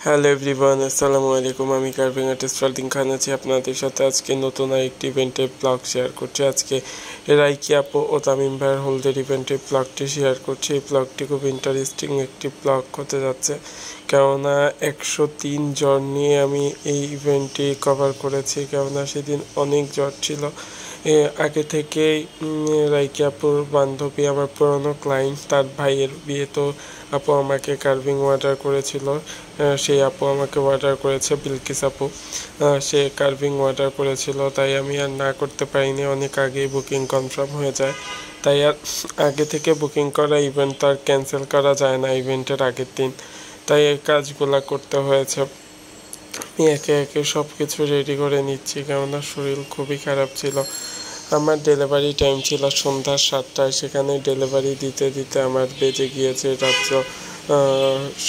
Hello everyone, আসসালামু আলাইকুম। আমি কার্ভিং আর্টিস্ট ফারদিন খান আছি আপনাদের সাথে। আজকে নতুন আরেকটি ইভেন্টের ব্লগ শেয়ার করছি। আজকে রাইকি আপু ও তামিম ভাইয়ের হোলদের ইভেন্টের ব্লগটি শেয়ার করছি। এই ব্লগটি খুব ইন্টারেস্টিং একটি ব্লগ হতে যাচ্ছে, কেননা 103 জ্বর নিয়ে আমি এই ইভেন্টটি কভার করেছি। কেননা সেদিন অনেক জ্বর ছিল। আগে থেকেই রাইকি আপুর বান্ধবী, আমার পুরনো ক্লায়েন্ট, তার ভাইয়ের বিয়ে, তো আপু আমাকে কার্ভিং অর্ডার করেছিল। সেই আপু আমাকে অর্ডার করেছে, বিলকিস আপু। সে কার্ভিং অর্ডার করেছিল, তাই আমি আর না করতে পারিনি। অনেক আগেই বুকিং কনফার্ম হয়ে যায়, তাই আর আগে থেকে বুকিং করা ইভেন্ট তো আর ক্যান্সেল করা যায় না ইভেন্টের আগের দিন, তাই এই কাজগুলো করতে হয়েছে। আমি একে একে সব কিছু রেডি করে নিচ্ছি, কেননা শরীর খুবই খারাপ ছিল। আমার ডেলিভারি টাইম ছিল সন্ধ্যা 7টায়, সেখানে ডেলিভারি দিতে দিতে আমার বেজে গিয়েছে রাত্র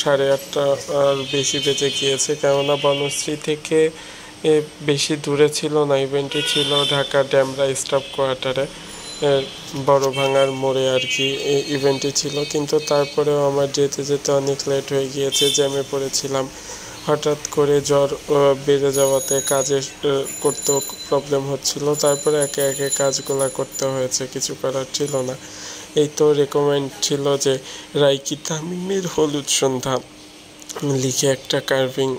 8:30 আর বেশি বেজে গিয়েছে। কেননা বনশ্রী থেকে বেশি দূরে ছিল না, ইভেন্টটি ছিল ঢাকা ড্যামরা স্টাফ কোয়ার্টারে, বড় ভাঙার মোড়ে আর কি ইভেন্টটি ছিল। কিন্তু তারপরেও আমার যেতে যেতে অনেক লেট হয়ে গিয়েছে, জ্যামে পড়েছিলাম। হঠাৎ করে জ্বর বেড়ে যাওয়াতে কাজে করতেও প্রবলেম হচ্ছিল। তারপরে একে একে কাজগুলো করতে হয়েছে, কিছু করার ছিল না। এই তো রেকমেন্ড ছিল যে রাইকি তামিমের হলুদ সন্ধ্যা লিখে একটা কার্ভিং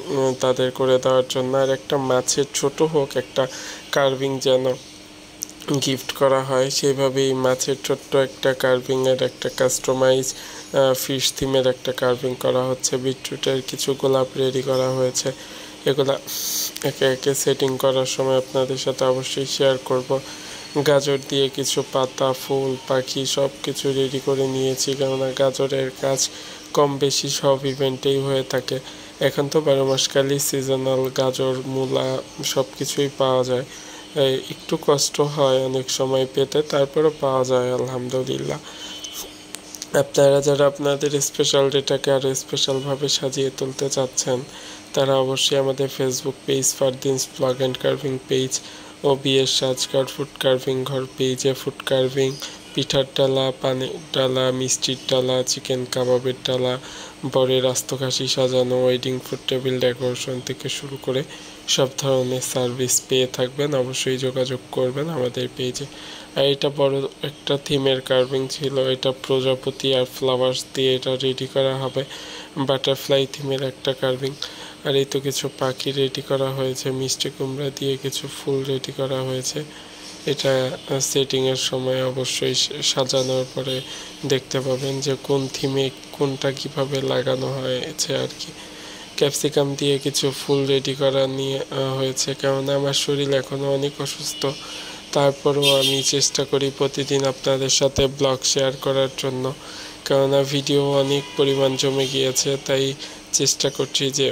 তাদের করে দেওয়ার জন্য, আর একটা মাছের ছোট হোক একটা কার্ভিং যেন গিফট করা হয়। সেইভাবেই মাছের ছোট্ট একটা কার্ভিংয়ের একটা কাস্টমাইজ ফিশ থিমের একটা কার্ভিং করা হচ্ছে। বিটরুটের কিছু গোলাপ রেডি করা হয়েছে, এগুলা একে একে সেটিং করার সময় আপনাদের সাথে অবশ্যই শেয়ার করব। গাজর দিয়ে কিছু পাতা, ফুল, পাখি সব কিছু রেডি করে নিয়েছি, কেননা গাজরের কাজ কম বেশি সব ইভেন্টেই হয়ে থাকে। এখন তো 12 মাসকালই সিজনাল গাজর, মূলা সব কিছুই পাওয়া যায়। একটু কষ্ট হয় অনেক সময় পেতে, তারপরেও পাওয়া যায় আলহামদুলিল্লাহ। আপনারা যারা আপনাদের স্পেশাল ডেটাকে আরও স্পেশালভাবে সাজিয়ে তুলতে চাচ্ছেন, তারা অবশ্যই আমাদের Facebook page Fardin's blog and carving page ও বিয়ের সাজকার ফুড কার্ভিং ঘর পেজে ফুড কার্ভিং, পিঠার ডালা, পানের ডালা, মিষ্টির ডালা, চিকেন কাবাবের ডালা, বরের আস্ত খাসি সাজানো, ওয়েডিং ফুড টেবিল ডেকোরেশন থেকে শুরু করে সব ধরনের সার্ভিস পেয়ে থাকবেন। অবশ্যই যোগাযোগ করবেন আমাদের পেজে। আর এটা বড় একটা থিমের কার্ভিং ছিল, এটা প্রজাপতি আর ফ্লাওয়ার্স দিয়ে এটা রেডি করা হবে, বাটারফ্লাই থিমের একটা কার্ভিং। আর এই তো কিছু পাখি রেডি করা হয়েছে, মিষ্টি কুমড়া দিয়ে কিছু ফুল রেডি করা হয়েছে। এটা সেটিংয়ের সময় অবশ্যই সাজানোর পরে দেখতে পাবেন যে কোন থিমে কোনটা কিভাবে লাগানো হয়েছে আর কি। ক্যাপসিকাম দিয়ে কিছু ফুল রেডি করা নিয়ে হয়েছে, কেননা আমার শরীর এখনও অনেক অসুস্থ। তারপরেও আমি চেষ্টা করি প্রতিদিন আপনাদের সাথে ব্লগ শেয়ার করার জন্য, কেননা ভিডিও অনেক পরিমাণ জমে গিয়েছে, তাই চেষ্টা করছি যে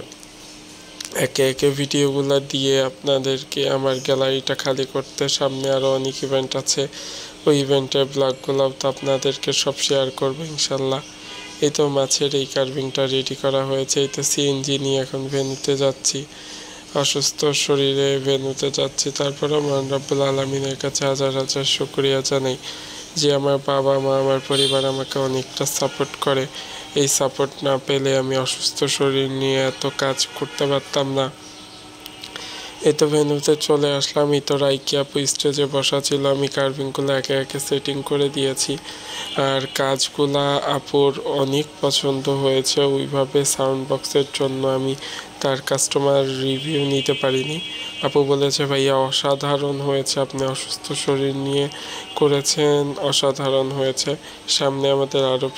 একে একে ভিডিওগুলো দিয়ে আপনাদেরকে আমার গ্যালারিটা খালি করতে। সামনে আরও অনেক ইভেন্ট আছে, ওই ইভেন্টের ব্লগগুলোও তো আপনাদেরকে সব শেয়ার করবো ইনশাল্লাহ। এই তো মাছের এই কার্ভিংটা রেডি করা হয়েছে। এই তো সিএনজি নিয়ে এখন ভেন্যুতে যাচ্ছি, অসুস্থ শরীরে ভেন্যুতে যাচ্ছি। তারপরে মহান রব্বুল আলমিনের কাছে হাজার হাজার শুকরিয়া জানাই যে আমার বাবা মা, আমার পরিবার আমাকে অনেকটা সাপোর্ট করে। এই সাপোর্ট না পেলে আমি অসুস্থ শরীর নিয়ে এত কাজ করতে পারতাম না। এই তো ভেন্যুতে চলে আসলাম। এই তো রাইকি আপু স্টেজে বসা ছিল, আমি কার্ভিংগুলো একে একে সেটিং করে দিয়েছি। আর কাজগুলা আপুর অনেক পছন্দ হয়েছে, ওইভাবে সাউন্ড বক্সের জন্য আমি তার কাস্টমার রিভিউ নিতে পারিনি। আপু বলেছে, ভাইয়া অসাধারণ হয়েছে, আপনি অসুস্থ শরীর নিয়ে করেছেন, অসাধারণ হয়েছে। সামনে আমাদের আরও